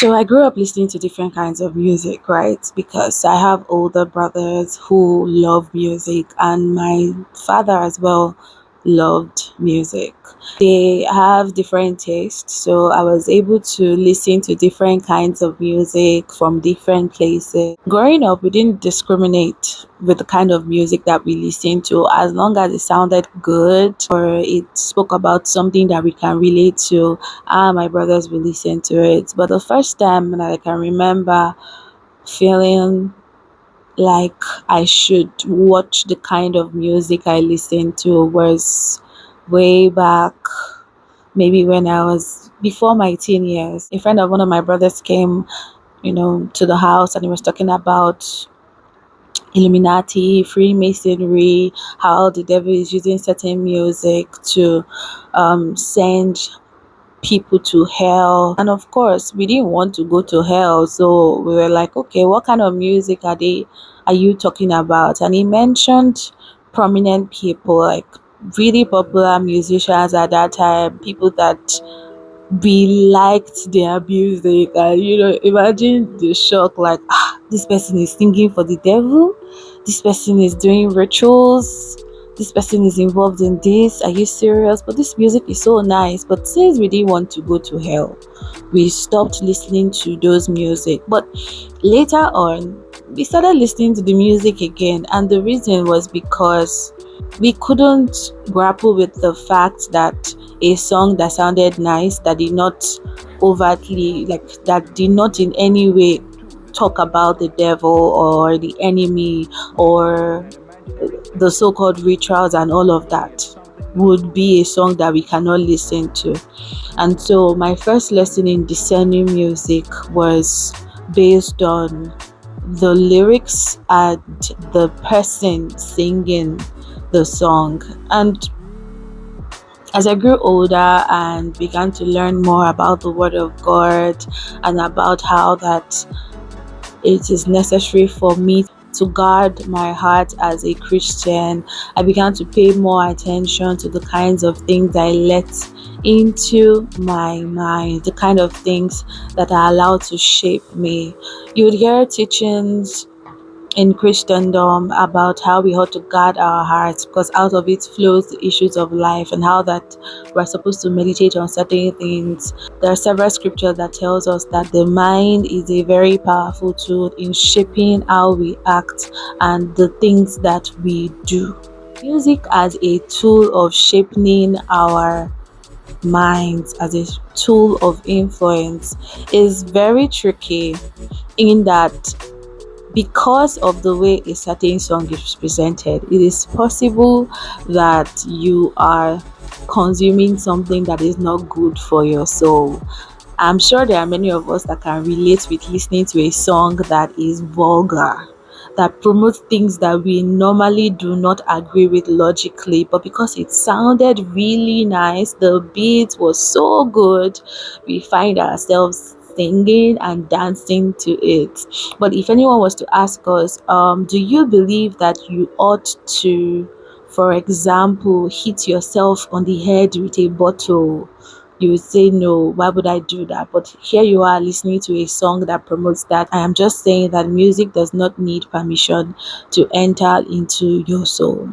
So I grew up listening to different kinds of music, right? Because I have older brothers who love music, and my father as well loved music. They have different tastes, so I was able to listen to different kinds of music from different places. Growing up, we didn't discriminate with the kind of music that we listened to as long as it sounded good or it spoke about something that we can relate to. My brothers will listen to it. But the first time that I can remember feeling like I should watch the kind of music I listened to was way back, maybe when I was before my teen years. A friend of one of my brothers came, to the house, and he was talking about Illuminati, Freemasonry, how the devil is using certain music to send people to hell. And of course, we didn't want to go to hell, so we were like, okay, what kind of music are you talking about? And he mentioned prominent people, like really popular musicians at that time, people that we liked their music. And imagine the shock, like, this person is singing for the devil, this person is doing rituals, this person is involved in this. Are you serious? But this music is so nice. But since we didn't want to go to hell, we stopped listening to those music. But later on, we started listening to the music again, and the reason was because we couldn't grapple with the fact that a song that sounded nice, that did not overtly, like, that did not in any way talk about the devil or the enemy or the so-called rituals and all of that, would be a song that we cannot listen to. And so my first lesson in discerning music was based on the lyrics and the person singing the song. And as I grew older and began to learn more about the Word of God and about how that it is necessary for me to guard my heart as a Christian, I began to pay more attention to the kinds of things I let into my mind, the kind of things that are allowed to shape me. You would hear teachings in Christendom about how we ought to guard our hearts, because out of it flows the issues of life, and how that we're supposed to meditate on certain things. There are several scriptures that tells us that the mind is a very powerful tool in shaping how we act and the things that we do. Music as a tool of shaping our minds, as a tool of influence, is very tricky, in that because of the way a certain song is presented, it is possible that you are consuming something that is not good for your soul. I'm sure there are many of us that can relate with listening to a song that is vulgar, that promotes things that we normally do not agree with logically, but because it sounded really nice, the beat was so good, we find ourselves singing and dancing to it. But if anyone was to ask us, do you believe that you ought to, for example, hit yourself on the head with a bottle? You would say, no, why would I do that? But here you are listening to a song that promotes that. I am just saying that music does not need permission to enter into your soul.